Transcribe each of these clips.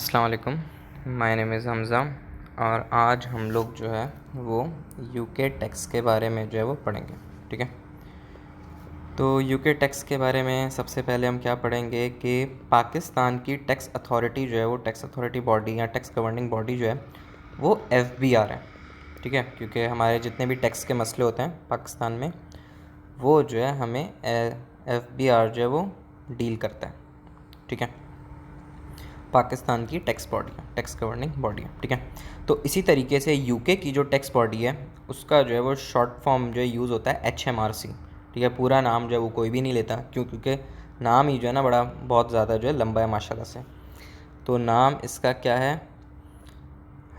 अस्सलाम वालेकुम। My name is Hamza और आज हम लोग जो है वो यूके टैक्स के बारे में जो है वो पढ़ेंगे। ठीक है, तो यूके टैक्स के बारे में सबसे पहले हम क्या पढ़ेंगे कि पाकिस्तान की टैक्स अथॉरिटी जो है वो टैक्स अथॉरिटी बॉडी या टैक्स गवर्निंग बॉडी जो है वो एफबीआर है। ठीक है, क्योंकि हमारे जितने भी टैक्स के मसले होते हैं पाकिस्तान में वो जो है हमें एफबीआर जो है वो डील करता है। ठीक है, पाकिस्तान की टैक्स बॉडी है, टैक्स गवर्निंग बॉडी है। ठीक है, तो इसी तरीके से यूके की जो टैक्स बॉडी है उसका जो है वो शॉर्ट फॉर्म जो है यूज़ होता है HMRC। ठीक है, पूरा नाम जो है वो कोई भी नहीं लेता क्योंकि नाम ही जो है ना बड़ा बहुत ज़्यादा जो है लंबा है माशाल्लाह से। तो नाम इसका क्या है,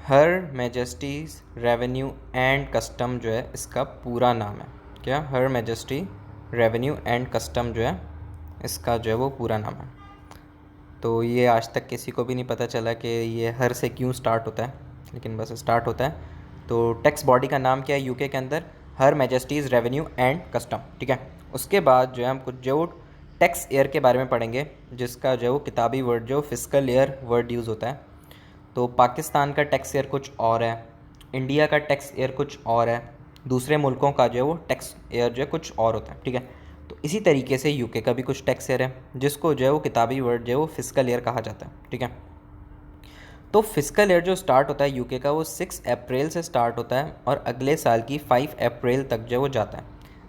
हर मैजेस्टीज़ रेवेन्यू एंड कस्टम जो है इसका पूरा नाम है। क्या, हर मैजेस्टी रेवेन्यू एंड कस्टम जो है इसका जो है वो पूरा नाम है। तो ये आज तक किसी को भी नहीं पता चला कि ये हर से क्यों स्टार्ट होता है, लेकिन बस स्टार्ट होता है। तो टैक्स बॉडी का नाम क्या है यूके के अंदर, हर मैजेस्टीज़ रेवेन्यू एंड कस्टम। ठीक है, उसके बाद जो है हम कुछ जो टैक्स ईयर के बारे में पढ़ेंगे जिसका जो किताबी वर्ड जो फिस्कल ईयर वर्ड यूज़ होता है। तो पाकिस्तान का टैक्स ईयर कुछ और है, इंडिया का टैक्स ईयर कुछ और है, दूसरे मुल्कों का जो है वो टैक्स ईयर जो है कुछ और होता है। ठीक है, तो इसी तरीके से यूके का भी कुछ टैक्स ईयर है जिसको जो है वो किताबी वर्ड जो है वो फिस्कल ईयर कहा जाता है। ठीक है, तो फिस्कल ईयर जो स्टार्ट होता है यूके का वो 6 अप्रैल से स्टार्ट होता है और अगले साल की 5 अप्रैल तक जो है वो जाता है।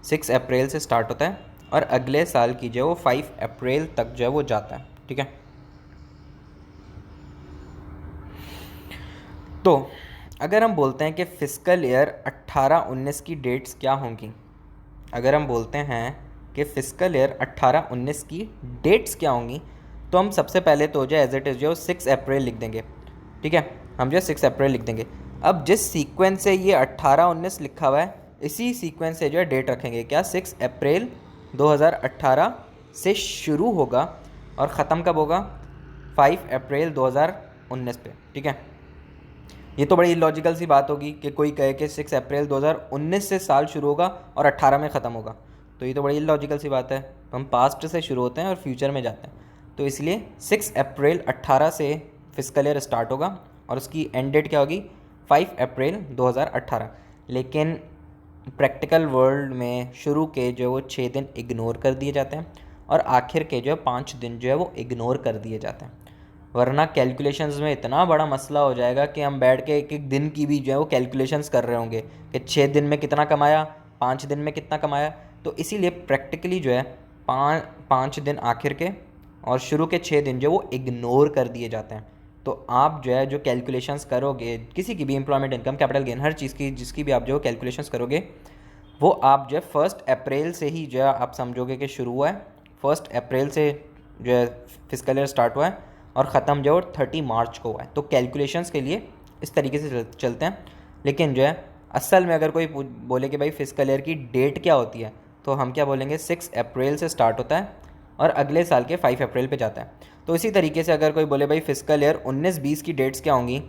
6 अप्रैल से स्टार्ट होता है और अगले साल की जो है वो 5 अप्रैल तक जो है वो जाता है। ठीक है, तो अगर हम बोलते हैं कि फ़िस्कल ईयर 18-19 की डेट्स क्या होंगी, अगर हम बोलते हैं कि फ़िस्कल ईयर 18-19 की डेट्स क्या होंगी, तो हम सबसे पहले तो जो एज इट इज़ जो 6 अप्रैल लिख देंगे। ठीक है, हम जो 6 अप्रैल लिख देंगे। अब जिस सीक्वेंस से ये 18-19 लिखा हुआ है इसी सीक्वेंस से जो है डेट रखेंगे। क्या, 6 अप्रैल 2018 से शुरू होगा और ख़त्म कब होगा, 5 अप्रैल 2019 पे। ठीक है, ये तो बड़ी इलॉजिकल सी बात होगी कि कोई कहे कि 6 अप्रैल 2019 से साल शुरू होगा और 18 में ख़त्म होगा, तो ये तो बड़ी इलॉजिकल सी बात है। तो हम पास्ट से शुरू होते हैं और फ्यूचर में जाते हैं, तो इसलिए 6 अप्रैल 18 से फिस्कल ईयर स्टार्ट होगा और उसकी एंड डेट क्या होगी, 5 अप्रैल 2018। लेकिन प्रैक्टिकल वर्ल्ड में शुरू के जो वो 6 दिन इग्नोर कर दिए जाते हैं और आखिर के जो 5 दिन जो है वो इग्नोर कर दिए जाते हैं, वरना कैलकुलेशंस में इतना बड़ा मसला हो जाएगा कि हम बैठ के एक एक दिन की भी जो है वो कैलकुलेशंस कर रहे होंगे कि 6 दिन में कितना कमाया, 5 दिन में कितना कमाया। तो इसीलिए प्रैक्टिकली जो है पाँच दिन आखिर के और शुरू के 6 दिन जो वो इग्नोर कर दिए जाते हैं। तो आप जो है जो कैलकुलेशंस करोगे किसी की भी एम्प्लॉयमेंट, इनकम, कैपिटल गेन, हर चीज़ की जिसकी भी आप जो कैलकुलेशंस करोगे वो आप जो है 1 अप्रैल से ही जो है आप समझोगे कि शुरू हुआ है। 1 अप्रैल से जो है फिस्कल ईयर स्टार्ट हुआ है और ख़त्म जो है 30 मार्च को हुआ है। तो कैलकुलेशंस के लिए इस तरीके से चलते हैं। लेकिन जो है असल में अगर कोई बोले कि भाई फिस्कल ईयर की डेट क्या होती है, तो हम क्या बोलेंगे, 6 अप्रैल से स्टार्ट होता है और अगले साल के 5 अप्रैल पे जाता है। तो इसी तरीके से अगर कोई बोले भाई फिस्कल ईयर 19-20 की डेट्स क्या होंगी,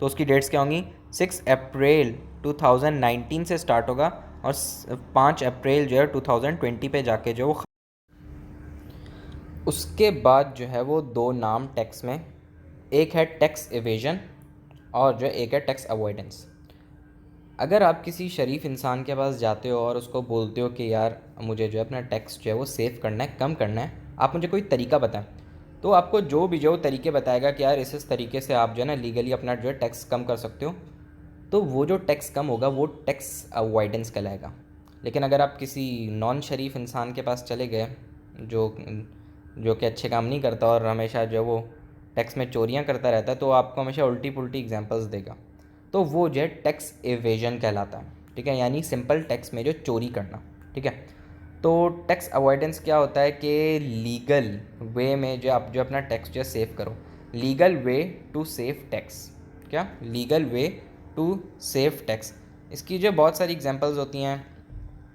तो उसकी डेट्स क्या होंगी, 6 अप्रैल 2019 से स्टार्ट होगा और 5 अप्रैल जो है 2020 पे जाके जो वो उसके बाद जो है वो 2 नाम टैक्स में, एक है टैक्स एवेजन और जो एक है टैक्स अवॉइडेंस। अगर आप किसी शरीफ इंसान के पास जाते हो और उसको बोलते हो कि यार मुझे जो है अपना टैक्स जो है वो सेव करना है, कम करना है, आप मुझे कोई तरीका बताएं, तो आपको जो भी जो तरीके बताएगा कि यार इस तरीके से आप जो है ना लीगली अपना जो है टैक्स कम कर सकते हो, तो वो जो टैक्स कम होगा वो टैक्स अवॉइडेंस कहलाएगा। लेकिन अगर आप किसी नॉन शरीफ इंसान के पास चले गए जो जो कि अच्छे काम नहीं करता और हमेशा जो है वो टैक्स में चोरियां करता रहता है, तो आपको हमेशा उल्टी पुल्टी एग्जांपल्स देगा, तो वो जो है टैक्स एवेजन कहलाता है। ठीक है, यानी सिंपल टैक्स में जो चोरी करना। ठीक है, तो टैक्स अवॉइडेंस क्या होता है कि लीगल वे में जो आप जो अपना टैक्स जो है सेव करो, legal way to save tax. क्या, legal way to save tax. इसकी जो बहुत सारी एग्जांपल्स होती हैं,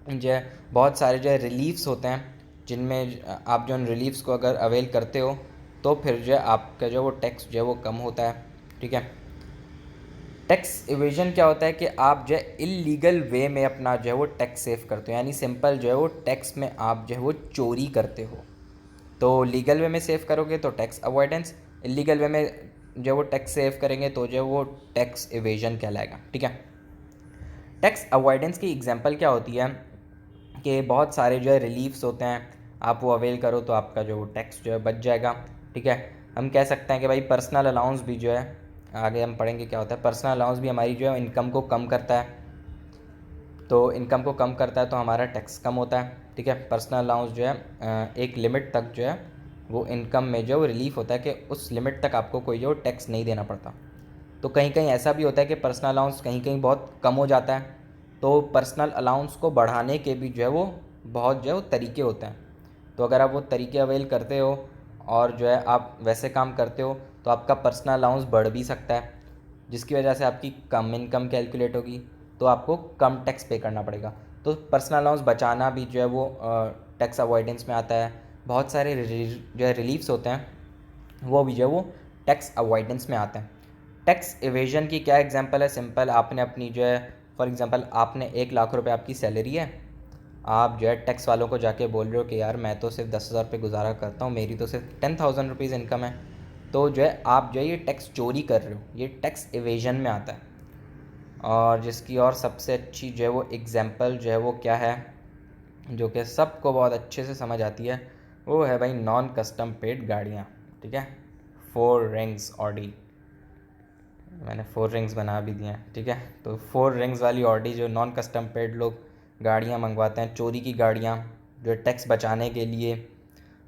जो है बहुत सारे जो है रिलीफ्स होते हैं जिनमें आप जो उन रिलीफ्स को अगर अवेल करते हो तो फिर जो है आपका जो वो टैक्स जो है वो कम होता है। ठीक है, टैक्स इवेजन क्या होता है कि आप जो है इलीगल वे में अपना जो है वो टैक्स सेव करते हो, यानी सिंपल जो है वो टैक्स में आप जो है वो चोरी करते हो। तो लीगल वे में सेव करोगे तो टैक्स अवॉइडेंस, इलीगल वे में जो वो टैक्स सेव करेंगे तो जो वो टैक्स एवेजन कहलाएगा, ठीक है। टैक्स अवॉइडेंस की एग्जांपल क्या होती है कि बहुत सारे जो है रिलीफ्स होते हैं, आप वो अवेल करो तो आपका जो टैक्स जो है बच जाएगा, ठीक है। हम कह सकते हैं कि भाई पर्सनल अलाउंस भी जो है, आगे हम पढ़ेंगे क्या होता है, पर्सनल अलाउंस भी हमारी जो है इनकम को कम करता है, तो इनकम को कम करता है तो हमारा टैक्स कम होता है, ठीक है। पर्सनल अलाउंस जो है एक लिमिट तक जो है वो इनकम में जो रिलीफ होता है कि उस लिमिट तक आपको कोई जो टैक्स नहीं देना पड़ता। तो कहीं कहीं ऐसा भी होता है कि पर्सनल अलाउंस कहीं कहीं बहुत कम हो जाता है, तो पर्सनल अलाउंस को बढ़ाने के भी जो है वो बहुत जो है वो तरीके होते हैं। तो अगर आप वो तरीके अवेल करते हो और जो है आप वैसे काम करते हो तो आपका पर्सनल अलाउंस बढ़ भी सकता है, जिसकी वजह से आपकी कम इनकम कैलकुलेट होगी, तो आपको कम टैक्स पे करना पड़ेगा। तो पर्सनल अलाउंस बचाना भी जो है वो टैक्स अवॉइडेंस में आता है। बहुत सारे जो है रिलीफ्स होते हैं वो भी जो है वो टैक्स अवॉइडेंस में आते हैं। टैक्स इवेजन की क्या एग्जांपल है, सिंपल, आपने अपनी जो है फॉर एग्जांपल आपने 1 लाख रुपए आपकी सैलरी है, आप जो है टैक्स वालों को जाके बोल रहे हो कि यार मैं तो सिर्फ 10,000 रुपये गुजारा करता हूँ, मेरी तो सिर्फ 10,000 रुपीज़ इनकम है, तो जो है आप जो है ये टैक्स चोरी कर रहे हो, ये टैक्स इवेजन में आता है। और जिसकी और सबसे अच्छी जो है वो एग्जांपल जो है वो क्या है, जो कि सबको बहुत अच्छे से समझ आती है, वो है भाई नॉन कस्टम पेड गाड़ियाँ, ठीक है। 4 रिंग्स ऑडी, मैंने 4 रिंग्स बना भी दिए हैं, ठीक है। तो 4 रिंग्स वाली ऑडी जो नॉन कस्टम पेड लोग गाड़ियाँ मंगवाते हैं, चोरी की गाड़ियाँ, जो टैक्स बचाने के लिए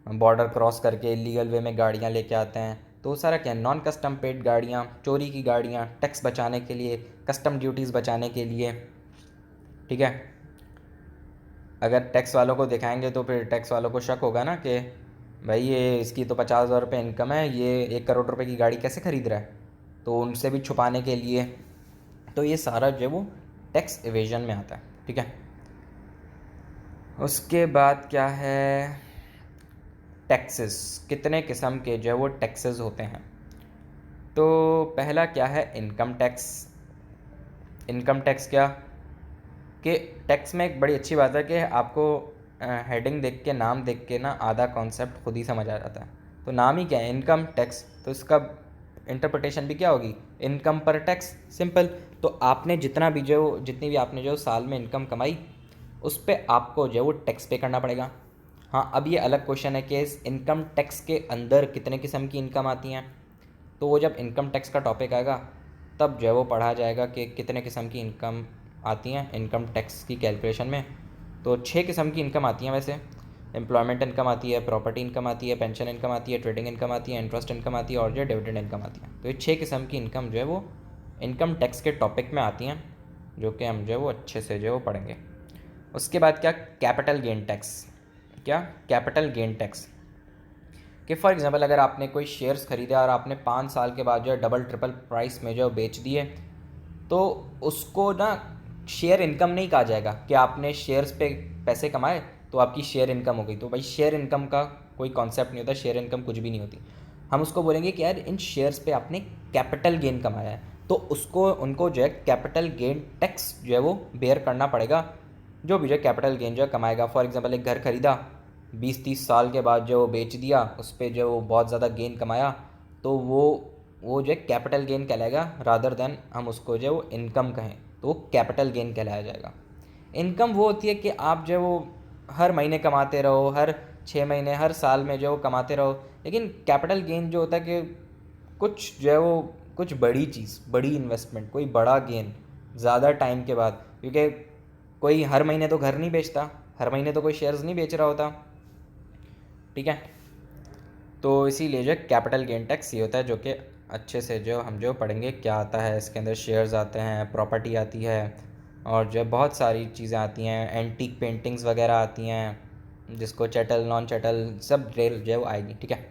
बॉर्डर क्रॉस करके इलीगल वे में गाड़ियाँ लेके आते हैं, तो वो सारा क्या है, नॉन कस्टम पेड गाड़ियाँ, चोरी की गाड़ियाँ, टैक्स बचाने के लिए, कस्टम ड्यूटीज़ बचाने के लिए, ठीक है। अगर टैक्स वालों को दिखाएंगे तो फिर टैक्स वालों को शक होगा ना कि भाई ये इसकी तो 50,000 रुपये इनकम है, ये 1 करोड़ रुपए की गाड़ी कैसे ख़रीद रहा है, तो उनसे भी छुपाने के लिए, तो ये सारा जो है वो टैक्स इवेजन में आता है, ठीक है। उसके बाद क्या है, टैक्सेस, कितने किस्म के जो है वो टैक्सेस होते हैं। तो पहला क्या है, इनकम टैक्स। इनकम टैक्स क्या कि टैक्स में एक बड़ी अच्छी बात है कि आपको हेडिंग देख के, नाम देख के ना आधा कॉन्सेप्ट खुद ही समझ आ जाता है। तो नाम ही क्या है, इनकम टैक्स, तो इसका इंटरप्रिटेशन भी क्या होगी, इनकम पर टैक्स, सिंपल। तो आपने जितनी भी आपने जो साल में इनकम कमाई, उस पर आपको जो है वो टैक्स पे करना पड़ेगा। हाँ, अब ये अलग क्वेश्चन है कि इस इनकम टैक्स के अंदर कितने किस्म की इनकम आती हैं, तो वो जब इनकम टैक्स का टॉपिक आएगा तब जो है वो पढ़ा जाएगा कि कितने किस्म की इनकम आती हैं इनकम टैक्स की कैलकुलेशन में। तो 6 किस्म की इनकम आती हैं वैसे, एम्प्लॉयमेंट इनकम आती है, प्रॉपर्टी इनकम आती है, पेंशन इनकम आती है, ट्रेडिंग इनकम आती है, इंटरेस्ट इनकम आती है और जो डिविडेंड इनकम आती है। तो ये 6 किस्म की इनकम जो है वो इनकम टैक्स के टॉपिक में आती हैं, जो कि हम जो है वो अच्छे से जो है वो पढ़ेंगे। उसके बाद क्या, कैपिटल गेन टैक्स। क्या, कैपिटल गेन टैक्स कि फॉर एग्जांपल अगर आपने कोई शेयर्स खरीदे और आपने 5 साल के बाद जो है डबल ट्रिपल प्राइस में जो बेच दिए, तो उसको ना शेयर इनकम नहीं कहा जाएगा कि आपने शेयर्स पे पैसे कमाए तो आपकी शेयर इनकम हो गई। तो भाई शेयर इनकम का कोई कॉन्सेप्ट नहीं होता, शेयर इनकम कुछ भी नहीं होती। हम उसको बोलेंगे कि यार इन शेयर्स पे आपने कैपिटल गेन कमाया है, तो उसको उनको जो है कैपिटल गेन टैक्स जो है वो बेयर करना पड़ेगा, जो भी जो है कैपिटल गेन जो है कमाएगा। फॉर एग्जांपल एक घर खरीदा, 20-30 साल के बाद जो वो बेच दिया, उस पर जो वो बहुत ज़्यादा गेन कमाया, तो वो जो है कैपिटल गेन कहलाएगा, रादर देन हम उसको जो है वो इनकम कहें तो वो कैपिटल गेन कहलाया जाएगा। इनकम वो होती है कि आप जो है वो हर महीने कमाते रहो, हर 6 महीने, हर साल में जो है वो कमाते रहो। लेकिन कैपिटल गेन जो होता है कि कुछ जो है वो कुछ बड़ी चीज़, बड़ी इन्वेस्टमेंट, कोई बड़ा गेन ज़्यादा टाइम के बाद, क्योंकि कोई हर महीने तो घर नहीं बेचता, हर महीने तो कोई शेयर्स नहीं बेच रहा होता, ठीक है। तो इसीलिए जो कैपिटल गेन टैक्स ये होता है, जो कि अच्छे से जो हम जो पढ़ेंगे क्या आता है इसके अंदर। शेयर्स आते हैं, प्रॉपर्टी आती है और जो बहुत सारी चीज़ें आती हैं, एंटीक पेंटिंग्स वगैरह आती हैं, जिसको चैटल नॉन चैटल सब डिटेल जो है वो आएगी, ठीक है।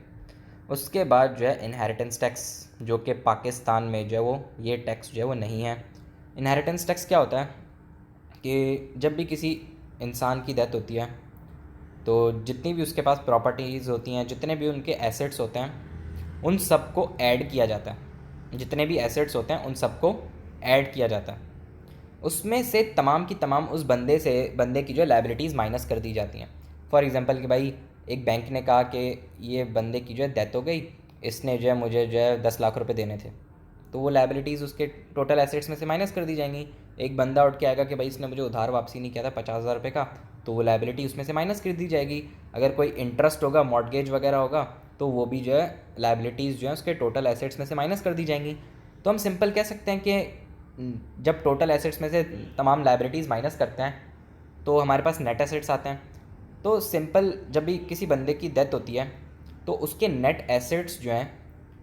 उसके बाद जो है इनहेरिटेंस टैक्स, जो कि पाकिस्तान में जो है वो ये टैक्स जो है वो नहीं है। इनहेरिटेंस टैक्स क्या होता है कि जब भी किसी इंसान की डेथ होती है तो जितनी भी उसके पास प्रॉपर्टीज़ होती हैं, जितने भी उनके एसेट्स होते हैं, उन सबको ऐड किया जाता है। जितने भी एसेट्स होते हैं उन सबको ऐड किया जाता है, उसमें से तमाम की तमाम उस बंदे की जो लाइबिलिटीज़ माइनस कर दी जाती हैं। फॉर एग्जांपल कि भाई एक बैंक ने कहा कि ये बंदे की जो है डेथ हो गई इसने जो है मुझे जो है 10 लाख रुपए देने थे, तो वो लाइबिलिटीज़ उसके टोटल एसेट्स में से माइनस कर दी जाएंगी। एक बंदा उठ के आएगा कि भाई इसने मुझे उधार वापसी नहीं किया था 50,000 रुपये का, तो वो लाइबिलिटी उसमें से माइनस कर दी जाएगी। अगर कोई इंटरेस्ट होगा, मॉर्टगेज वगैरह होगा, तो वो भी जो है लाइबिलिटीज़ जो है उसके टोटल एसेट्स में से माइनस कर दी जाएंगी। तो हम सिंपल कह सकते हैं कि जब टोटल एसेट्स में से तमाम लाइबिलिटीज़ माइनस करते हैं तो हमारे पास नेट एसेट्स आते हैं। तो सिंपल जब भी किसी बंदे की डेथ होती है तो उसके नेट एसेट्स जो हैं,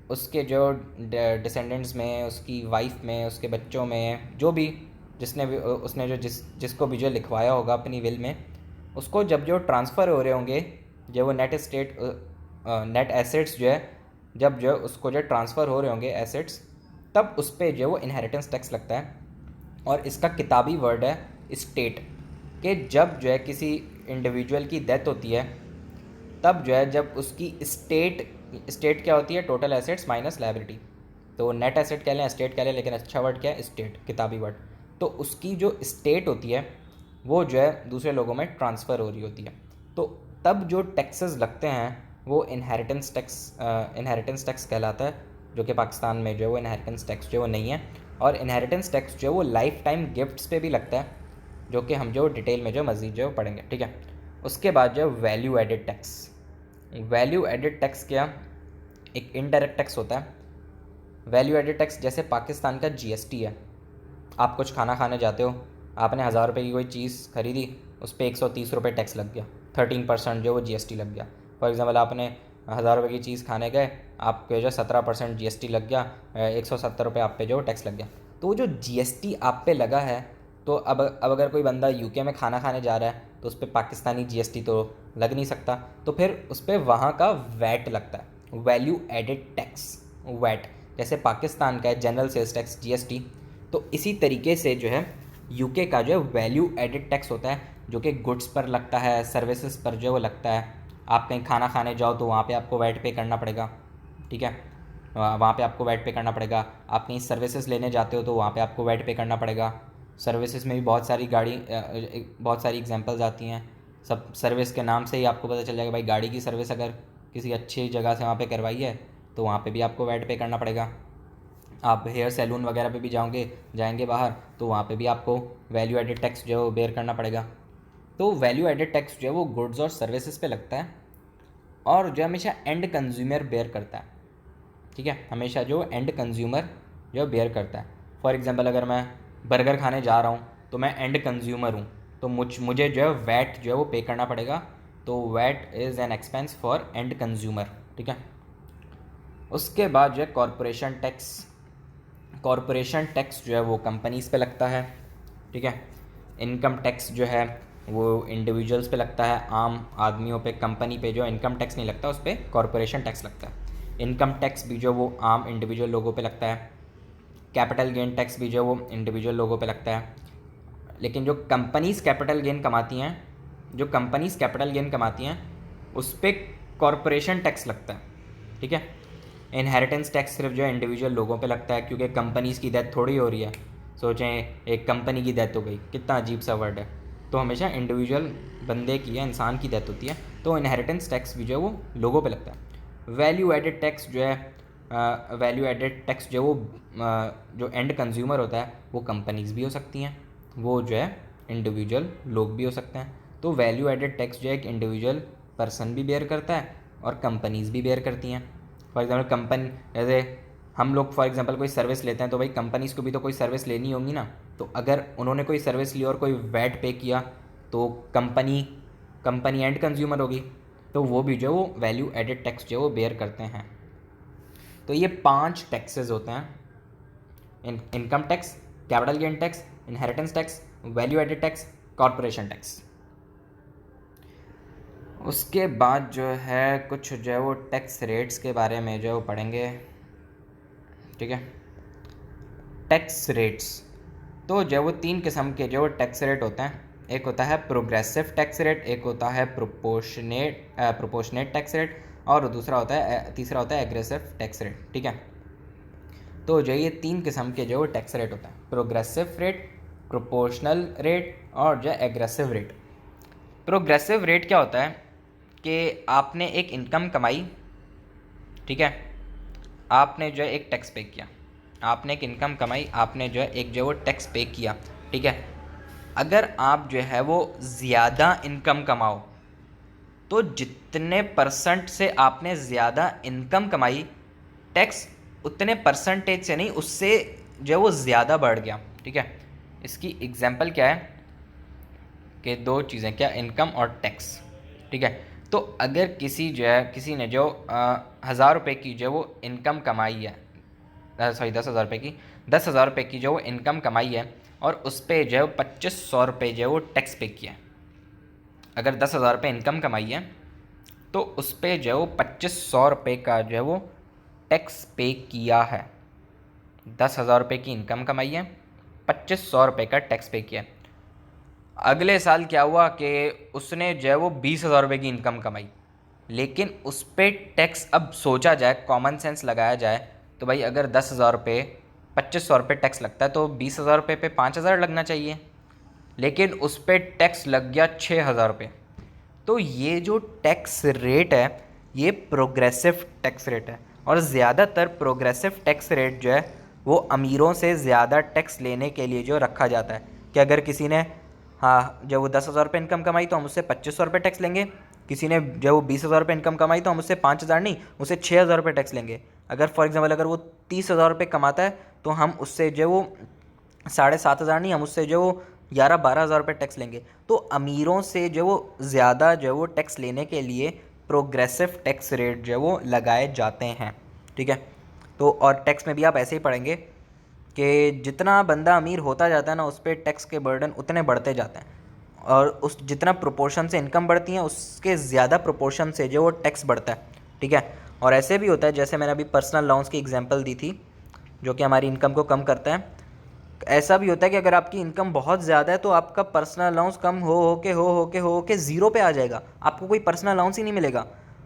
उसके जो डिसेंडेंट्स में, उसकी वाइफ में, उसके बच्चों में, जो भी जिसने भी उसने जो जिसको भी जो लिखवाया होगा अपनी विल में, उसको जब जो ट्रांसफ़र हो रहे होंगे, जो वो नेट एसेट्स जो है, जब जो उसको जो ट्रांसफ़र हो रहे होंगे एसेट्स, तब उस पर जो वो इनहेरिटेंस टैक्स लगता है। और इसका किताबी वर्ड है स्टेट, कि जब जो है किसी इंडिविजुअल की डेथ होती है तब जो है जब उसकी स्टेट क्या होती है, टोटल एसेट्स माइनस लायबिलिटी। तो नेट एसेट कह लें, स्टेट कह लें, लेकिन अच्छा वर्ड क्या है, स्टेट, किताबी वर्ड। तो उसकी जो स्टेट होती है वो जो है दूसरे लोगों में ट्रांसफ़र हो रही होती है। तो तब जो टैक्सेस लगते हैं वो इनहेरिटेंस टैक्स कहलाता है, जो कि पाकिस्तान में जो है वो इनहेरिटेंस टैक्स जो है वो नहीं है। और इनहेरिटेंस टैक्स जो है वो लाइफ टाइम गिफ्ट्स पे भी लगता है, जो कि हम जो डिटेल में जो मज़ीद जो पढ़ेंगे, ठीक है। उसके बाद जो value added tax. Value added tax क्या, एक इनडायरेक्ट टैक्स होता है। वैल्यू एडेड टैक्स जैसे पाकिस्तान का जीएसटी है। आप कुछ खाना खाने जाते हो, आपने 1000 रुपये की कोई चीज़ खरीदी, उस पर 130 रुपये टैक्स लग गया, 13% जो वो जीएसटी लग गया। फॉर एग्जांपल आपने 1000 रुपये की चीज़ खाने गए, आपके जो 17% जीएसटी लग गया, 170 रुपये आप पे जो टैक्स लग गया। तो वो जो जीएसटी आप पे लगा है, तो अब अगर कोई बंदा यूके में खाना खाने जा रहा है तो उस पर पाकिस्तानी जीएसटी तो लग नहीं सकता, तो फिर उस पर वहाँ का वैट लगता है, वैल्यू एडेड टैक्स, वैट। जैसे पाकिस्तान का है जनरल सेल्स टैक्स जीएसटी, तो इसी तरीके से जो है यूके का जो है वैल्यू एडेड टैक्स होता है, जो कि गुड्स पर लगता है, सर्विसेज पर जो वो लगता है। आप कहीं खाना खाने जाओ तो वहाँ पे आपको वैट पे करना पड़ेगा, ठीक है, वहाँ पे आपको वैट पे करना पड़ेगा। आप कहीं सर्विसेज लेने जाते हो तो वहाँ पे आपको वैट पे करना पड़ेगा। सर्विसेज में भी बहुत सारी बहुत सारी एग्जांपल्स आती हैं। सब सर्विस के नाम से ही आपको पता चल जाएगा, भाई गाड़ी की सर्विस अगर किसी अच्छी जगह से वहाँ पे करवाई है तो वहाँ पे भी आपको वैट पे करना पड़ेगा। आप हेयर सैलून वगैरह पे भी जाएंगे बाहर, तो वहाँ पे भी आपको वैल्यू एडेड टैक्स जो है वो बेयर करना पड़ेगा। तो वैल्यू एडेड टैक्स जो है वो गुड्स और सर्विसेज पे लगता है, और जो हमेशा एंड कंज्यूमर बेयर करता है, ठीक है, हमेशा जो एंड कंज्यूमर जो बेयर करता है। फॉर एग्जांपल अगर मैं बर्गर खाने जा रहा हूँ तो मैं एंड कंज्यूमर हूँ, तो मुझे जो है वैट जो है वो पे करना पड़ेगा। तो VAT is an expense for end consumer, ठीक है। उसके बाद जो है कॉरपोरेशन टैक्स। कॉरपोरेशन टैक्स जो है वो कंपनीज़ पे लगता है, ठीक है। इनकम टैक्स जो है वो इंडिविजुअल्स पे लगता है, आम आदमियों पे। कंपनी पे जो इनकम टैक्स नहीं लगता, उस पर कॉरपोरेशन टैक्स लगता है। इनकम टैक्स भी जो वो आम इंडिविजुअल लोगों पे लगता है। कैपिटल गेन टैक्स भी जो वो इंडिविजुअल लोगों पे लगता है। लेकिन जो कंपनीज़ कैपिटल गेन कमाती हैं उस पर कॉरपोरेशन टैक्स लगता है, ठीक है। इनहेरिटेंस टैक्स सिर्फ जो है इंडिविजुअल लोगों पे लगता है, क्योंकि कंपनीज़ की डेथ थोड़ी हो रही है। सोचें एक कंपनी की डेथ हो गई, कितना अजीब सा वर्ड है। तो हमेशा इंडिविजुअल बंदे की या इंसान की डेथ होती है, तो इनहेरिटेंस टैक्स भी जो है वो लोगों पे लगता है। वैल्यू एडेड टैक्स जो है वो जो एंड कंज्यूमर होता है वो कंपनीज़ भी हो सकती हैं, वो जो है इंडिविजुअल लोग भी हो सकते हैं। तो वैल्यू एडेड टैक्स जो है एक इंडिविजुअल पर्सन भी बेयर करता है और कंपनीज़ भी बेयर करती हैं। फॉर एग्जांपल कंपनी, जैसे हम लोग फॉर एग्जांपल कोई सर्विस लेते हैं तो भाई कंपनीज़ को भी तो कोई सर्विस लेनी होगी ना। तो अगर उन्होंने कोई सर्विस ली और कोई वैट पे किया तो कंपनी एंड कंज्यूमर होगी, तो वो भी जो वो वैल्यू एडेड टैक्स जो वो बेयर करते हैं। तो ये 5 टैक्सेस होते हैं, income tax, capital gain tax, inheritance tax, value added tax, corporation tax. उसके बाद जो है कुछ जो है वो टैक्स रेट्स के बारे में जो पढ़ेंगे, ठीक है। टैक्स रेट्स तो जो वो 3 किस्म के जो टैक्स रेट होते हैं। एक होता है प्रोग्रेसिव टैक्स रेट, एक होता है प्रोपोर्शनेट टैक्स रेट, और तीसरा होता है एग्रेसिव टैक्स रेट, ठीक है। तो जो ये 3 किस्म के जो टैक्स रेट होता है, प्रोग्रेसिव रेट, प्रोपोर्शनल रेट और जो एग्रेसिव रेट। प्रोग्रेसिव रेट क्या होता है कि आपने एक इनकम कमाई, ठीक है, आपने जो है एक टैक्स पे किया, आपने एक इनकम कमाई, आपने जो है एक जो वो टैक्स पे किया, ठीक है। अगर आप जो है वो ज़्यादा इनकम कमाओ तो जितने परसेंट से आपने ज़्यादा इनकम कमाई, टैक्स उतने परसेंटेज से नहीं, उससे जो है वो ज़्यादा बढ़ गया, ठीक है। इसकी एग्जांपल क्या है कि दो चीज़ें, क्या, इनकम और टैक्स, ठीक है। तो अगर किसी ने जो 1,000 रुपये की जो वो इनकम कमाई है, सॉरी 10,000 रुपये की, 10,000 रुपये की जो वो इनकम कमाई है और उस पर जो है 2,500 रुपये जो है वो टैक्स पे किया है। अगर 10,000 रुपये इनकम कमाई है तो उस पर जो है वो 2,500 रुपये का जो है वो टैक्स पे किया है। 10,000 रुपये की इनकम कमाई है, 2,500 रुपये का टैक्स पे किया है। अगले साल क्या हुआ कि उसने जो है वो 20,000 रुपये की इनकम कमाई, लेकिन उस पर टैक्स, अब सोचा जाए, कॉमन सेंस लगाया जाए तो भाई अगर 10,000 रुपये 2,500 रुपये टैक्स लगता है तो 20,000 रुपये पे 5,000 लगना चाहिए, लेकिन उस पर टैक्स लग गया 6,000 रुपये। तो ये जो टैक्स रेट है ये प्रोग्रेसिव टैक्स रेट है, और ज़्यादातर प्रोग्रेसिव टैक्स रेट जो है वो अमीरों से ज़्यादा टैक्स लेने के लिए जो रखा जाता है कि अगर किसी ने, हाँ, जब वो 10,000 रुपये इनकम कमाई तो हम उससे 2,500 रुपये टैक्स लेंगे, किसी ने जब वो 20,000 रुपये इनकम कमाई तो हम उससे 5,000 नहीं, उससे 6,000 रुपये टैक्स लेंगे। अगर फॉर एग्जाम्पल अगर वो 30,000 रुपये कमाता है तो हम उससे जो वो 7,500 नहीं, हम उससे जो वो 11-12 हज़ार रुपये टैक्स लेंगे। तो अमीरों से जो वो ज़्यादा जो वो टैक्स लेने के लिए प्रोग्रेसिव टैक्स रेट जो वो लगाए जाते हैं, ठीक है। तो और टैक्स में भी आप ऐसे ही पढ़ेंगे कि जितना बंदा अमीर होता जाता है ना, उस पर टैक्स के बर्डन उतने बढ़ते जाते हैं, और उस जितना प्रोपोर्शन से इनकम बढ़ती है उसके ज़्यादा प्रोपोर्शन से जो वो टैक्स बढ़ता है, ठीक है। और ऐसे भी होता है, जैसे मैंने अभी पर्सनल अलाउंस की एग्जांपल दी थी जो कि हमारी इनकम को कम करता है, ऐसा भी होता है कि अगर आपकी इनकम बहुत ज़्यादा है तो आपका पर्सनल अलाउंस कम हो के ज़ीरो पे आ जाएगा, आपको कोई पर्सनल अलाउंस ही नहीं मिलेगा।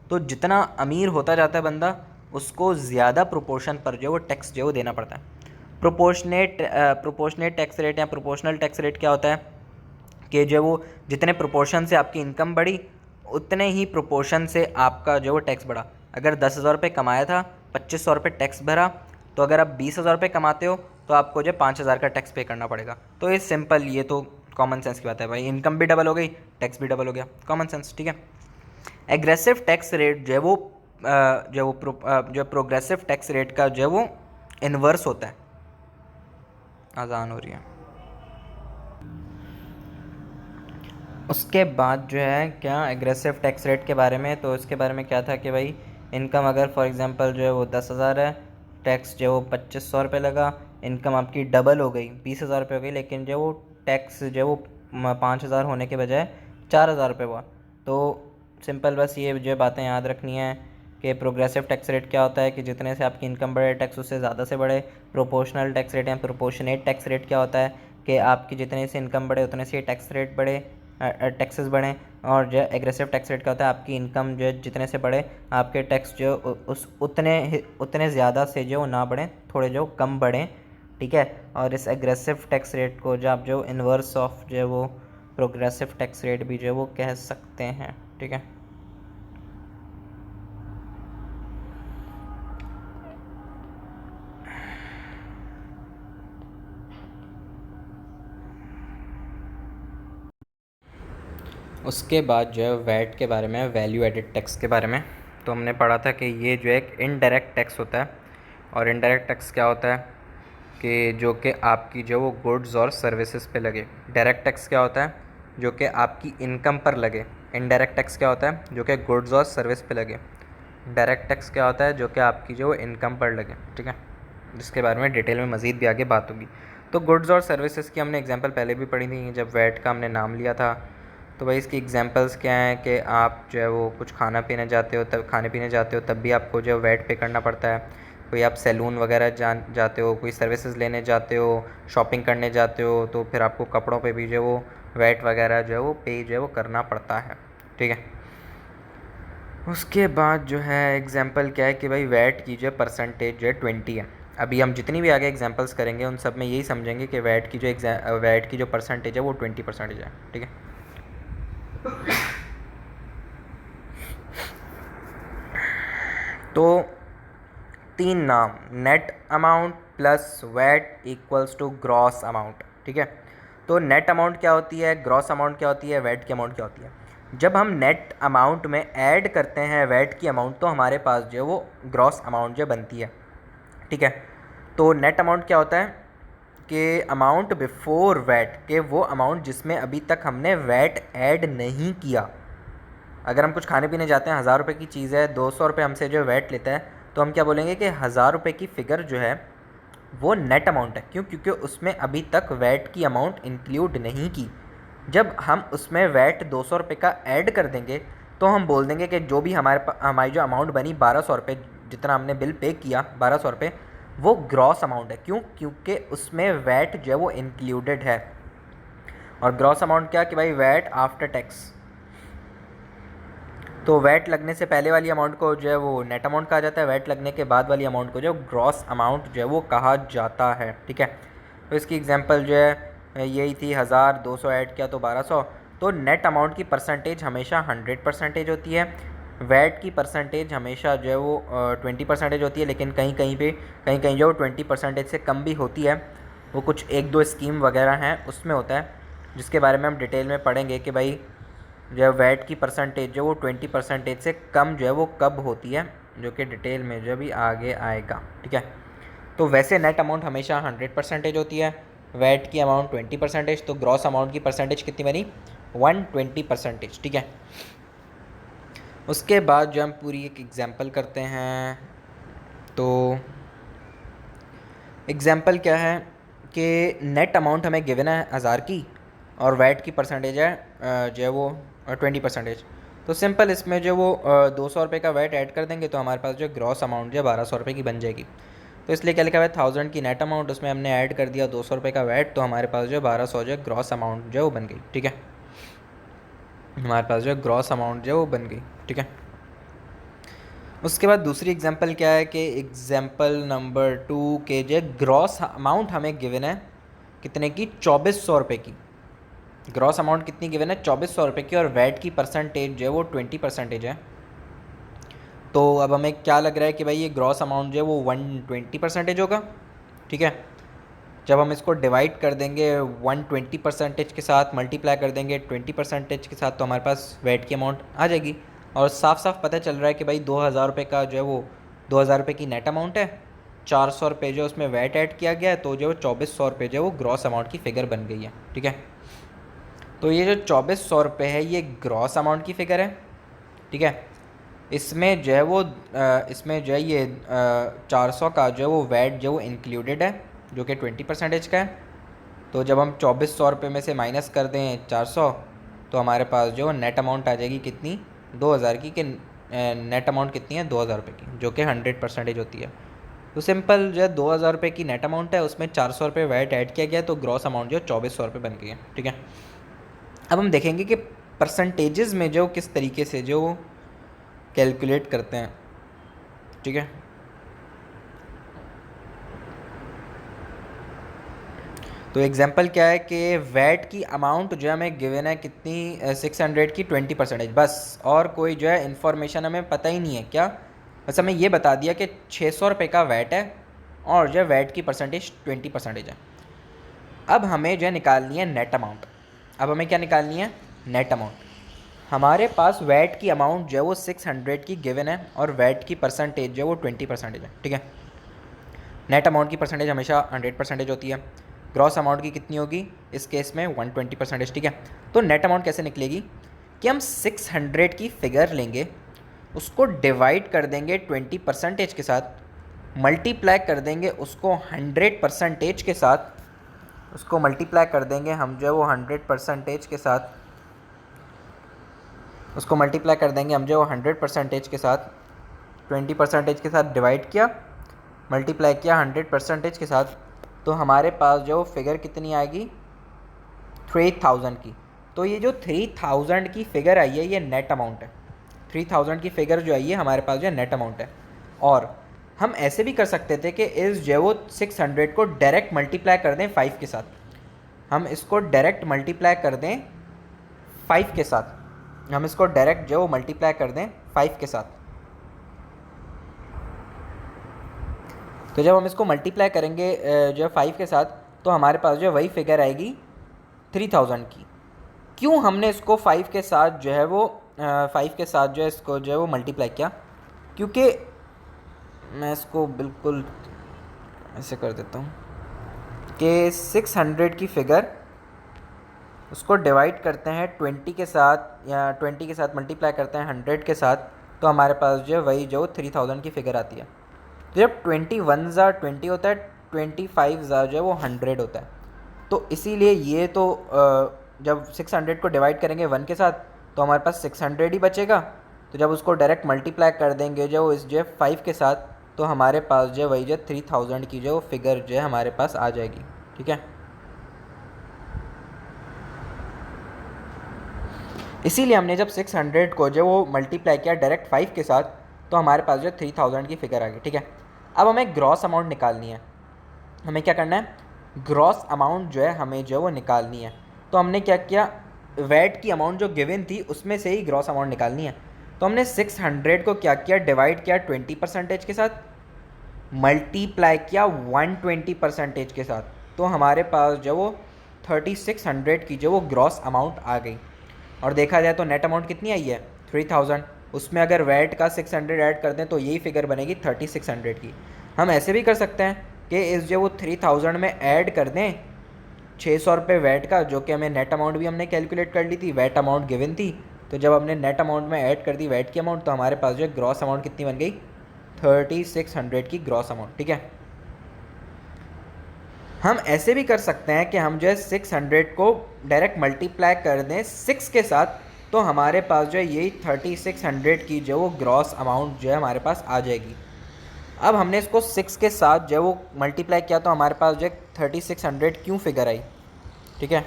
तो जितना अमीर होता जाता है बंदा, उसको ज़्यादा प्रोपोर्शन पर जो वो टैक्स जो वो देना पड़ता है। प्रोपोर्शनेट टैक्स रेट या प्रोपोर्शनल टैक्स रेट क्या होता है कि जो वो जितने प्रोपोर्शन से आपकी इनकम बढ़ी उतने ही प्रोपोर्शन से आपका जो वो टैक्स बढ़ा। अगर 10,000 रुपये कमाया था, 2,500 रुपये टैक्स भरा, तो अगर आप 20,000 रुपये कमाते हो तो आपको जो 5,000 का टैक्स पे करना पड़ेगा। तो ये सिंपल, ये तो कॉमन सेंस की बात है भाई, इनकम भी डबल हो गई, टैक्स भी डबल हो गया, कॉमन सेंस, ठीक है। एग्रेसिव टैक्स रेट जो है वो जो प्रोग्रेसिव टैक्स रेट का जो है वो इन्वर्स होता है। आज़ान हो रही है। उसके बाद जो है क्या एग्रेसिव टैक्स रेट के बारे में, तो इसके बारे में क्या था कि भाई इनकम अगर फॉर एग्जांपल जो है वो 10,000 है, टैक्स जो वो 2,500 रुपये लगा, इनकम आपकी डबल हो गई 20,000 रुपये हो गई, लेकिन जो वो टैक्स जो वो 5,000 होने के बजाय 4,000 रुपये हुआ। तो सिंपल बस ये जो बातें याद रखनी है कि प्रोग्रेसिव टैक्स रेट क्या होता है कि जितने से आपकी इनकम बढ़े टैक्स उससे ज़्यादा से बढ़े। प्रोपोर्शनल टैक्स रेट या प्रोपोर्शनेट टैक्स रेट क्या होता है कि आपकी जितने से इनकम बढ़े उतने से टैक्स रेट बढ़े, टैक्सेस बढ़ें। और जो एग्रेसिव टैक्स रेट क्या होता है, आपकी इनकम जो जितने से बढ़े आपके टैक्स जो उस उतने ज़्यादा से जो ना बढ़ें, थोड़े जो कम बढ़ें, ठीक है। और इस एग्रेसिव टैक्स रेट को जो आप जो इन्वर्स ऑफ जो वो प्रोग्रेसिव टैक्स रेट भी जो वो कह सकते हैं, ठीक है। उसके बाद जो है वैट के बारे में, वैल्यू एडेड टैक्स के बारे में, तो हमने पढ़ा था कि ये जो एक इनडायरेक्ट टैक्स होता है। और इनडायरेक्ट टैक्स क्या होता है कि जो कि आपकी जो वो गुड्स और सर्विसेज पे लगे। डायरेक्ट टैक्स क्या होता है जो कि आपकी इनकम पर लगे। इनडायरेक्ट टैक्स क्या होता है जो कि गुड्स और सर्विस पे लगे। डायरेक्ट टैक्स क्या होता है जो कि आपकी जो इनकम पर लगे, ठीक है, जिसके बारे में डिटेल में मज़ीद भी आगे बात होगी। तो गुड्स और सर्विसेज की हमने एग्जांपल पहले भी पढ़ी थी जब वैट का हमने नाम लिया था। तो भाई इसकी एग्जांपल्स क्या हैं कि आप जो है वो कुछ खाने पीने जाते हो तब भी आपको जो वैट पे करना पड़ता है। कोई आप सैलून वगैरह जाते हो, कोई सर्विसेज लेने जाते हो, शॉपिंग करने जाते हो, तो फिर आपको कपड़ों पे भी जो वो वैट वगैरह जो है वो पे जो है वो करना पड़ता है, ठीक है। उसके बाद जो है एग्जांपल क्या है कि भाई वैट की जो परसेंटेज जो है 20 है। अभी हम जितनी भी आगे एग्जांपल्स करेंगे उन सब में यही समझेंगे कि वैट की जो परसेंटेज है वो 20% है, ठीक है। तो तीन नाम, net amount plus VAT equals to gross amount, ठीक है। तो नेट अमाउंट क्या होती है, ग्रॉस अमाउंट क्या होती है, वैट की अमाउंट क्या होती है। जब हम नेट अमाउंट में ऐड करते हैं वैट की अमाउंट तो हमारे पास जो वो ग्रॉस अमाउंट जो बनती है, ठीक है। तो नेट अमाउंट क्या होता है कि अमाउंट बिफोर वैट, के वो अमाउंट जिसमें अभी तक हमने वैट ऐड नहीं किया। अगर हम कुछ खाने पीने जाते हैं, 1000 रुपये की चीज़ है, 200 रुपये हमसे जो वैट लेता है, तो हम क्या बोलेंगे कि 1000 रुपये की फ़िगर जो है वो नेट अमाउंट है। क्यों? क्योंकि उसमें अभी तक वैट की अमाउंट इंक्लूड नहीं की। जब हम उसमें वैट 200 रुपये का ऐड कर देंगे तो हम बोल देंगे कि जो भी हमारी जो अमाउंट बनी 1200 रुपये, जितना हमने बिल पे किया 1200 रुपये, वो ग्रॉस अमाउंट है। क्यों? क्योंकि उसमें वैट जो है वो इंक्लूडेड है। और ग्रॉस अमाउंट क्या कि भाई वैट आफ्टर टैक्स। तो वैट लगने से पहले वाली अमाउंट को जो है वो नेट अमाउंट कहा जाता है, वैट लगने के बाद वाली अमाउंट को जो ग्रॉस अमाउंट जो है वो कहा जाता है, ठीक है। तो इसकी एग्जांपल जो है यही थी, 1000 200 ऐड किया तो 1200। तो नेट अमाउंट की परसेंटेज हमेशा 100% होती है, वैट की परसेंटेज हमेशा जो है वो 20% होती है, लेकिन कहीं कहीं जो 20% से कम भी होती है। वो कुछ एक दो स्कीम वगैरह हैं उसमें होता है, जिसके बारे में हम डिटेल में पढ़ेंगे कि भाई जो है वैट की परसेंटेज जो वो 20% से कम जो है वो कब होती है, जो कि डिटेल में जो भी आगे आएगा, ठीक है। तो वैसे नेट अमाउंट हमेशा 100% होती है, वैट की अमाउंट 20%, तो ग्रॉस अमाउंट की परसेंटेज कितनी बनी, 120%, ठीक है। उसके बाद जो हम पूरी एक एग्जांपल करते हैं, तो एग्जांपल क्या है कि नेट अमाउंट हमें गिवन है 1000 की और वैट की परसेंटेज है जो है वो 20%। तो सिंपल इसमें जो वो 200 रुपये का वैट ऐड कर देंगे तो हमारे पास जो ग्रॉस अमाउंट जो है 1200 रुपये की बन जाएगी। तो इसलिए क्या लिखा हुआ है, 1000 की नेट अमाउंट, उसमें हमने ऐड कर दिया 200 रुपये का वैट, तो हमारे पास जो 1200 जो ग्रॉस अमाउंट जो है वो बन गई, ठीक है। हमारे पास जो ग्रॉस अमाउंट जो है वो बन गई, ठीक है। उसके बाद दूसरी एग्जांपल क्या है कि एग्जांपल नंबर 2 के जो ग्रॉस अमाउंट हमें गिवन है कितने की, 2400 रुपये की। ग्रॉस अमाउंट कितनी गिवन है, 2400 रुपये की, और वैट की परसेंटेज जो है वो 20% है। तो अब हमें क्या लग रहा है कि भाई ये ग्रॉस अमाउंट जो है वो 120% होगा, ठीक है। जब हम इसको डिवाइड कर देंगे 120% के साथ, मल्टीप्लाई कर देंगे 20% के साथ, तो हमारे पास वैट की अमाउंट आ जाएगी। और साफ साफ पता चल रहा है कि भाई 2000 रुपये का जो है वो 2000 रुपये की नेट अमाउंट है, 400 रुपये जो उसमें वैट ऐड किया गया है, तो जो 2400 रुपये जो वो ग्रॉस अमाउंट की फ़िगर बन गई है, ठीक है। तो ये जो 2400 रुपये है ये ग्रॉस अमाउंट की फ़िगर है, ठीक है। इसमें जो है वो इसमें जो है ये 400 का जो है वो वैट जो वो इंक्लूडेड है, जो कि 20% का है। तो जब हम 2400 रुपये में से माइनस कर दें 400, तो हमारे पास जो नेट अमाउंट आ जाएगी कितनी, 2000 की, कि नेट अमाउंट कितनी है, 2000 रुपये की, जो कि 100% होती है। तो सिंपल जो है 2000 रुपये की नेट अमाउंट है, उसमें 400 रुपये वैट ऐड किया गया, तो ग्रॉस अमाउंट जो 2400 रुपये बन गई है, ठीक है। अब हम देखेंगे कि परसेंटेजेस में जो किस तरीके से जो कैलकुलेट करते हैं, ठीक है। तो एग्जांपल क्या है कि वैट की अमाउंट जो हमें गिवन है कितनी, 600 की 20%, बस और कोई जो है इन्फॉर्मेशन हमें पता ही नहीं है क्या। बस हमें ये बता दिया कि 600 रुपये का वैट है और जो है वैट की परसेंटेज 20% है। अब हमें जो है निकालनी है नेट अमाउंट। अब हमें क्या निकालनी है, नेट अमाउंट। हमारे पास वैट की अमाउंट जो है वो 600 की गिवन है और वैट की परसेंटेज जो है वो 20% है, ठीक है। नेट अमाउंट की परसेंटेज हमेशा 100% होती है, ग्रॉस अमाउंट की कितनी होगी इस केस में, 120%, ठीक है। तो नेट अमाउंट कैसे निकलेगी कि हम 600 की फ़िगर लेंगे, उसको डिवाइड कर देंगे 20% के साथ, मल्टीप्लाई कर देंगे उसको 100% के साथ, उसको मल्टीप्लाई कर देंगे हम जो है वो 100% के साथ, उसको मल्टीप्लाई कर देंगे हम जो वो 100% के साथ, 20% के साथ डिवाइड किया, मल्टीप्लाई किया 100% के साथ, तो हमारे पास जो फिगर कितनी आएगी, 3000 की। तो ये जो 3000 की फ़िगर आई है ये नेट अमाउंट है। 3000 की फ़िगर जो आई है हमारे पास जो है नेट अमाउंट है। और हम ऐसे भी कर सकते थे कि इस जो वो 600 को डायरेक्ट मल्टीप्लाई कर दें 5 के साथ, हम इसको डायरेक्ट मल्टीप्लाई कर दें 5 के साथ, हम इसको डायरेक्ट जो मल्टीप्लाई कर दें 5 के साथ। तो जब हम इसको मल्टीप्लाई करेंगे जो है 5 के साथ, तो हमारे पास जो है वही फिगर आएगी 3000 की। क्यों हमने इसको 5 के साथ जो है वो 5 के साथ जो है इसको जो है वो मल्टीप्लाई किया, क्योंकि मैं इसको बिल्कुल ऐसे कर देता हूँ कि 600 की फिगर उसको डिवाइड करते हैं 20 के साथ, या 20 के साथ मल्टीप्लाई करते हैं 100 के साथ, तो हमारे पास जो है वही जो 3000 की फिगर आती है। तो जब 21 होता है, 25 जो है वो 100 होता है। तो इसीलिए ये तो जब 600 को डिवाइड करेंगे 1 के साथ, तो हमारे पास 600 ही बचेगा। तो जब उसको डायरेक्ट मल्टीप्लाई कर देंगे जो इस जो है 5 के साथ, तो हमारे पास जो है वही जो 3000 की जो फिगर जो है हमारे पास आ जाएगी। ठीक है, इसीलिए हमने जब 600 को जो वो मल्टीप्लाई किया डायरेक्ट 5 के साथ, तो हमारे पास जो 3000 की फिगर आ गई। ठीक है, अब हमें ग्रॉस अमाउंट निकालनी है। हमें क्या करना है, ग्रॉस अमाउंट जो है हमें जो है वो निकालनी है। तो हमने क्या किया, वैट की अमाउंट जो गिवन थी उसमें से ही ग्रॉस अमाउंट निकालनी है। तो हमने 600 को क्या किया, डिवाइड किया 20% के साथ, मल्टीप्लाई किया 120% के साथ, तो हमारे पास जो वो 3600 की जो वो ग्रॉस अमाउंट आ गई। और देखा जाए तो नेट अमाउंट कितनी आई है 3000, उसमें अगर वैट का 600 ऐड कर दें तो यही फिगर बनेगी 3600 की। हम ऐसे भी कर सकते हैं कि इस जो वो 3000 में ऐड कर दें 600 रुपये वैट का, जो कि हमें नेट अमाउंट भी हमने कैलकुलेट कर ली थी, वैट अमाउंट गिवन थी। तो जब हमने नेट अमाउंट में ऐड कर दी वैट की अमाउंट, तो हमारे पास जो है ग्रॉस अमाउंट कितनी बन गई 3600 की ग्रॉस अमाउंट। ठीक है, हम ऐसे भी कर सकते हैं कि हम जो है 600 को डायरेक्ट मल्टीप्लाई कर दें 6 के साथ, तो हमारे पास जो है यही 3600 की जो वो ग्रॉस अमाउंट जो है हमारे पास आ जाएगी। अब हमने इसको 6 के साथ जो है वो मल्टीप्लाई किया, तो हमारे पास जो है 3600 क्यों फिगर आई। ठीक है,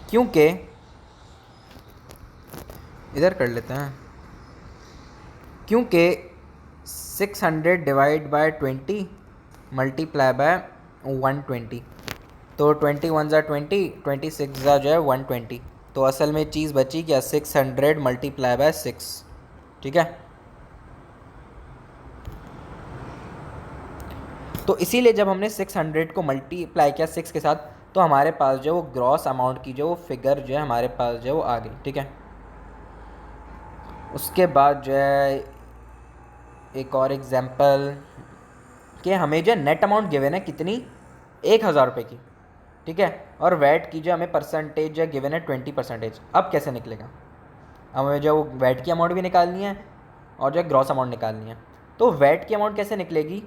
क्योंकि इधर कर लेते हैं, क्योंकि 600 डिवाइड बाय 20 मल्टीप्लाई बाय 120, तो 21 ज़ा 20, 26 ज़ा जो है 120, तो असल में चीज़ बची क्या 600 मल्टीप्लाई बाय 6। ठीक है, तो इसीलिए जब हमने 600 को मल्टीप्लाई किया 6 के साथ, तो हमारे पास जो वो ग्रॉस अमाउंट की जो फिगर जो है हमारे पास जो वो आ गई। ठीक है, उसके बाद जो है एक और एग्जांपल कि हमें जो नेट अमाउंट गिवन है कितनी 1000 रुपये की। ठीक है, और वैट की जो हमें परसेंटेज जो गिवन है 20%। अब कैसे निकलेगा, अब हमें जो वैट की अमाउंट भी निकालनी है और जो ग्रॉस अमाउंट निकालनी है। तो वैट की अमाउंट कैसे निकलेगी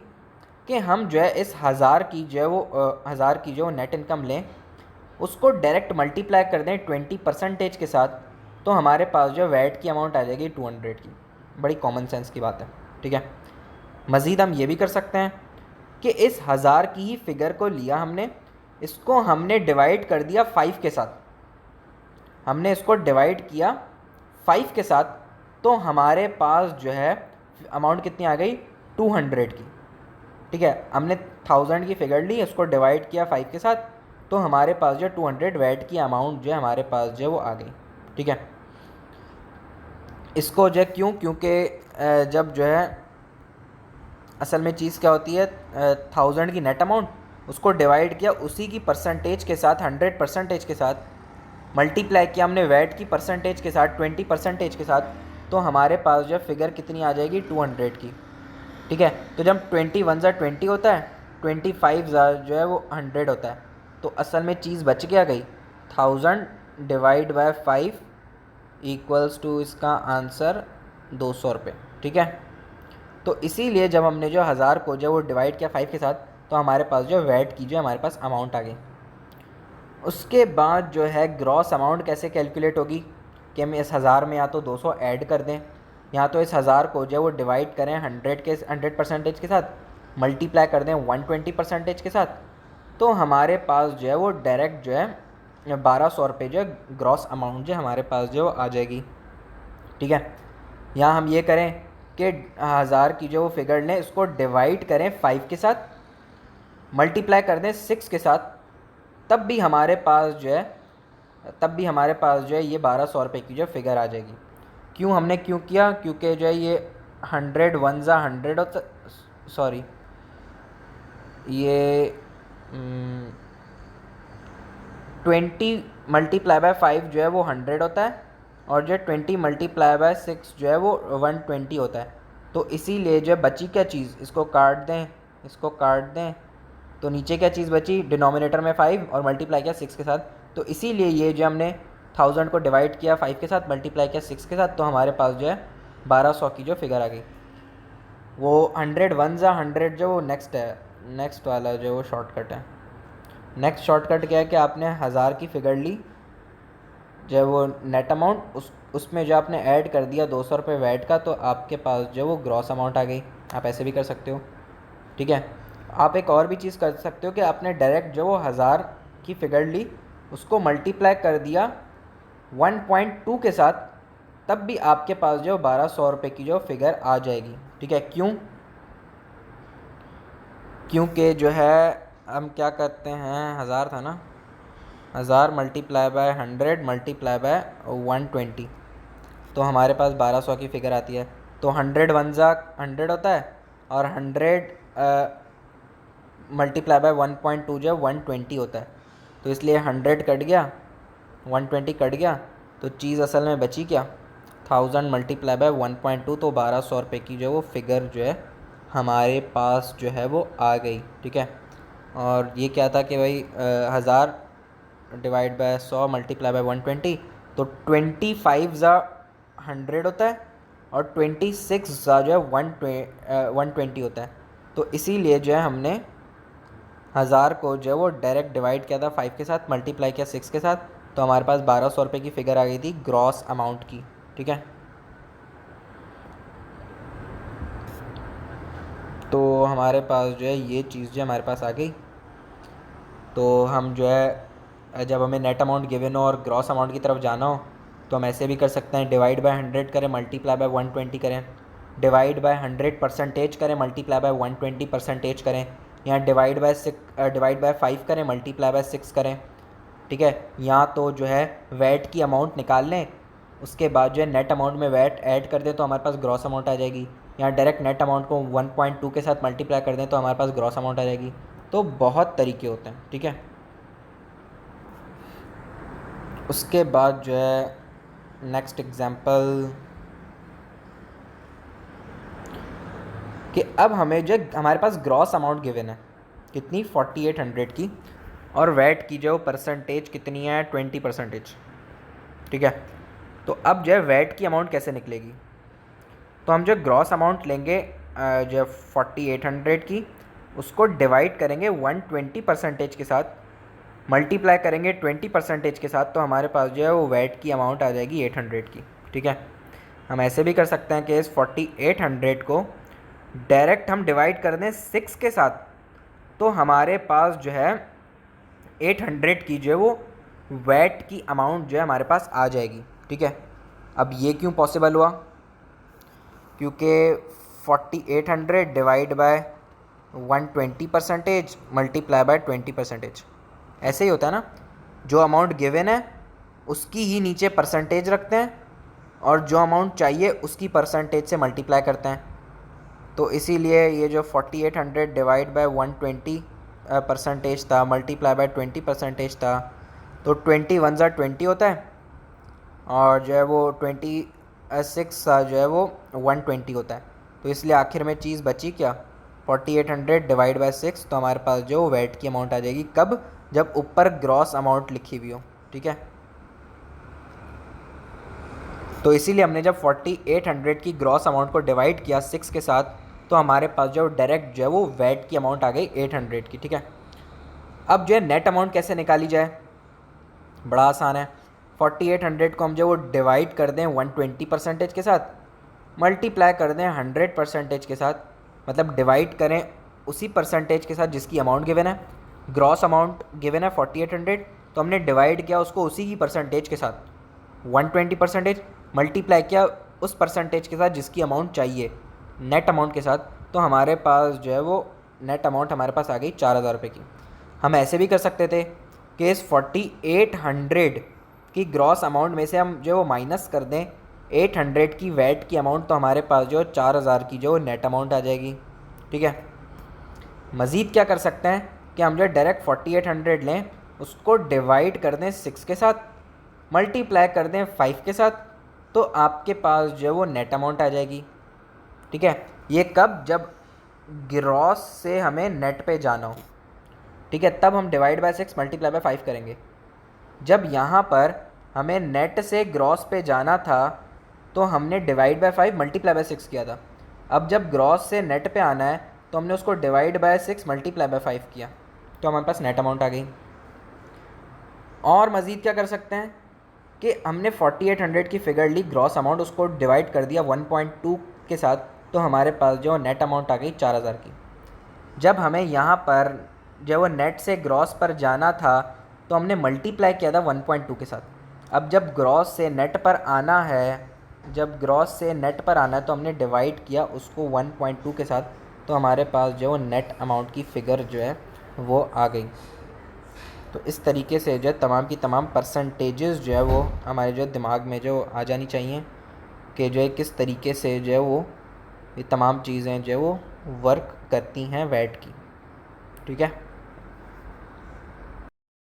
कि हम जो है इस 1000 की जो है वो 1000 की जो नेट इनकम लें, उसको डायरेक्ट मल्टीप्लाई कर दें 20% के साथ, तो हमारे पास जो वैट की अमाउंट आ जाएगी 200 की। बड़ी कॉमन सेंस की बात है। ठीक है, मज़ीद हम ये भी कर सकते हैं कि इस 1000 की ही फिगर को लिया हमने, इसको हमने डिवाइड कर दिया 5 के साथ, हमने इसको डिवाइड किया 5 के साथ, तो हमारे पास जो है अमाउंट कितनी आ गई 200 की। ठीक है, हमने 1000 की फिगर ली, उसको डिवाइड किया 5 के साथ, तो हमारे पास जो 200 वैट की अमाउंट जो है हमारे पास जो है वो आ गई। ठीक है, इसको जो है क्योंकि जब जो है असल में चीज़ क्या होती है 1000 की नेट अमाउंट, उसको डिवाइड किया उसी की परसेंटेज के साथ 100% के साथ, मल्टीप्लाई किया हमने वैट की परसेंटेज के साथ 20% के साथ, तो हमारे पास जो फिगर कितनी आ जाएगी 200 की। ठीक है, तो जब 21 ज़ा 20 होता है, 25 ज़ा जो है वो 100 होता है, तो असल में चीज़ बच क्या गई 1000 डिवाइड बाय 5 इक्वल्स टू इसका आंसर 200 रुपये। ठीक है, तो इसीलिए जब हमने जो 1000 को जो वो डिवाइड किया 5 के साथ, तो हमारे पास जो वैट की जो हमारे पास अमाउंट आ गई। उसके बाद जो है ग्रॉस अमाउंट कैसे कैलकुलेट होगी कि हम इस 1000 में या तो 200 ऐड कर दें, या तो इस 1000 को जो वो डिवाइड करें 100% के साथ, मल्टीप्लाई कर दें 120% के साथ, तो हमारे पास जो है वो डायरेक्ट जो है 1200 रुपये जो है ग्रॉस अमाउंट जो हमारे पास जो आ जाएगी। ठीक है, यहाँ हम ये करें कि 1000 की जो फिगर लें, इसको डिवाइड करें 5 के साथ, मल्टीप्लाई कर दें 6 के साथ, तब भी हमारे पास जो है ये 1200 रुपये की जो फिगर आ जाएगी। क्यों हमने क्यों किया, क्योंकि जो है ये 100 1 ज़ा 100 होता, सॉरी, ये 20 मल्टीप्लाई बाय 5 जो है वो 100 होता है, और जो 20 मल्टीप्लाई बाय 6 जो है वो 120 होता है। तो इसीलिए जो बची क्या चीज़, इसको काट दें, इसको काट दें, तो नीचे क्या चीज़ बची, डिनोमिनेटर में 5 और मल्टीप्लाई किया 6 के साथ। तो इसीलिए ये जो हमने 1000 को डिवाइड किया 5 के साथ, मल्टीप्लाई किया 6 के साथ, तो हमारे पास जो है 1200 की जो फिगर आ गई। वो 100 वन ज़ा 100 जो वो नेक्स्ट है, नेक्स्ट वाला जो वो शॉर्टकट है। नेक्स्ट शॉर्टकट क्या है कि आपने 1000 की फिगर ली, जो वो नेट अमाउंट, उसमें जो आपने ऐड कर दिया 200 रुपये वैट का, तो आपके पास जो वो ग्रॉस अमाउंट आ गई। आप ऐसे भी कर सकते हो, ठीक है। आप एक और भी चीज़ कर सकते हो कि आपने डायरेक्ट जो वो 1000 की फिगर ली, उसको मल्टीप्लाई कर दिया 1.2 के साथ, तब भी आपके पास जो 1200 रुपये की जो फिगर आ जाएगी, ठीक है। क्यों? क्योंकि जो है हम क्या करते हैं, 1000 था ना, 1000 मल्टीप्लाई बाय 100 मल्टीप्लाई बाय 120, तो हमारे पास 1200 की फिगर आती है। तो 100 वन ज़ा 100 होता है, और 100 मल्टीप्लाई बाय 1.2 जो 120 होता है। तो इसलिए 100 कट गया, 120 कट गया, तो चीज़ असल में बची क्या, 1000 मल्टीप्लाई बाय 1.2, तो 1200 रुपये की जो वो फिगर जो है हमारे पास जो है वो आ गई, ठीक है। और ये क्या था कि भाई 1000 डिवाइड बाय 100 मल्टीप्लाई बाय 120, तो 25 ज़ा 100 होता है, और 26 ज़ा जो है 120 होता है। तो इसीलिए जो है हमने 1000 को जो है वो डायरेक्ट डिवाइड किया था 5 के साथ, मल्टीप्लाई किया 6 के साथ, तो हमारे पास 1200 रुपये की फिगर आ गई थी ग्रॉस अमाउंट की, ठीक है। तो हमारे पास जो है ये चीज़ जो हमारे पास आ गई। तो हम जो है जब हमें नेट अमाउंट गिवन हो और ग्रॉस अमाउंट की तरफ जाना हो, तो हम ऐसे भी कर सकते हैं, डिवाइड बाय 100 करें, मल्टीप्लाई बाय 120 करें, डिवाइड बाय 100 परसेंटेज करें, मल्टीप्लाई बाय 120 परसेंटेज करें, या डिवाइड बाय 5 करें, मल्टीप्लाई बाय 6 करें, ठीक है। या तो जो है वैट की अमाउंट निकाल लें, उसके बाद जो है नेट अमाउंट में वैट ऐड कर दें तो हमारे पास ग्रॉस अमाउंट आ जाएगी, या डायरेक्ट नेट अमाउंट को 1.2 के साथ मल्टीप्लाई कर दें तो हमारे पास ग्रॉस अमाउंट आ जाएगी। तो बहुत तरीके होते हैं, ठीक है। उसके बाद जो है नेक्स्ट एग्जांपल कि अब हमें जो हमारे पास ग्रॉस अमाउंट गिवन है कितनी, 4800 की, और वैट की जो परसेंटेज कितनी है, 20%, ठीक है। तो अब जो है वैट की अमाउंट कैसे निकलेगी, तो हम जो ग्रॉस अमाउंट लेंगे जो 4800 की, उसको डिवाइड करेंगे 120% के साथ, मल्टीप्लाई करेंगे 20% के साथ, तो हमारे पास जो है वो वैट की अमाउंट आ जाएगी 800 की, ठीक है। हम ऐसे भी कर सकते हैं कि इस 4800 को डायरेक्ट हम डिवाइड कर दें 6 के साथ, तो हमारे पास जो है 800 की जो है वो वैट की अमाउंट जो है हमारे पास आ जाएगी, ठीक है। अब ये क्यों पॉसिबल हुआ, क्योंकि 4800 डिवाइड बाय 120% मल्टीप्लाई बाय 20%, ऐसे ही होता है ना, जो अमाउंट गिवन है उसकी ही नीचे परसेंटेज रखते हैं, और जो अमाउंट चाहिए उसकी परसेंटेज से मल्टीप्लाई करते हैं। तो इसीलिए ये जो 4800 डिवाइड बाय 120% था, मल्टीप्लाई बाय 20% था, तो 20 वन ज़ा 20 होता है, और जो है वो 26 जो है वो 120 होता है। तो इसलिए आखिर में चीज़ बची क्या, 4800 डिवाइड बाय 6, तो हमारे पास जो वैट की अमाउंट आ जाएगी, कब, जब ऊपर ग्रॉस अमाउंट लिखी हुई हो, ठीक है। तो इसीलिए हमने जब 4800 की ग्रॉस अमाउंट को डिवाइड किया 6 के साथ, तो हमारे पास जो डायरेक्ट जो है वो वैट की अमाउंट आ गई 800 की, ठीक है। अब जो है नेट अमाउंट कैसे निकाली जाए, बड़ा आसान है। 4800 को हम जो वो डिवाइड कर दें 120% के साथ, मल्टीप्लाई कर दें 100% के साथ, मतलब डिवाइड करें उसी परसेंटेज के साथ जिसकी अमाउंट गिवन है। ग्रॉस अमाउंट गिवन है 4800, तो हमने डिवाइड किया उसको उसी की परसेंटेज के साथ 120%, मल्टीप्लाई किया उस परसेंटेज के साथ जिसकी अमाउंट चाहिए नेट अमाउंट के साथ, तो हमारे पास जो है वो नेट अमाउंट हमारे पास आ गई 4000 रुपये की। हम ऐसे भी कर सकते थे कि इस 4800 की ग्रॉस अमाउंट में से हम जो वो माइनस कर दें 800 की वैट की अमाउंट, तो हमारे पास जो 4000 की जो नेट अमाउंट आ जाएगी, ठीक है। मज़ीद क्या कर सकते हैं कि हम जो डायरेक्ट 4800 लें, उसको डिवाइड कर दें 6 के साथ, मल्टीप्लाई कर दें 5 के साथ, तो आपके पास जो है वो नेट अमाउंट आ जाएगी। ठीक है, ये कब? जब ग्रॉस से हमें नेट पे जाना हो। ठीक है, तब हम डिवाइड बाय 6 मल्टीप्लाई बाय 5 करेंगे। जब यहाँ पर हमें नेट से ग्रॉस पे जाना था तो हमने डिवाइड बाय 5 मल्टीप्लाई बाय 6 किया था। अब जब ग्रॉस से नेट पे आना है तो हमने उसको डिवाइड बाय 6 मल्टीप्लाई बाय 5 किया, तो हमारे पास नेट अमाउंट आ गई। और मज़ीद क्या कर सकते हैं कि हमने 4800 की फ़िगर ली, ग्रॉस अमाउंट, उसको डिवाइड कर दिया 1.2 के साथ, तो हमारे पास जो नेट अमाउंट आ गई 4000 की। जब हमें यहाँ पर जो वो नेट से ग्रॉस पर जाना था तो हमने मल्टीप्लाई किया था 1.2 के साथ। अब जब ग्रॉस से नेट पर आना है, तो हमने डिवाइड किया उसको 1.2 के साथ, तो हमारे पास जो नेट अमाउंट की फ़िगर जो है वो आ गई। तो इस तरीके से जो है तमाम की तमाम परसेंटेजेस जो है वो हमारे जो दिमाग में जो आ जानी चाहिए कि जो है किस तरीके से जो है वो ये तमाम चीज़ें जो है वो वर्क करती हैं वैट की। ठीक है।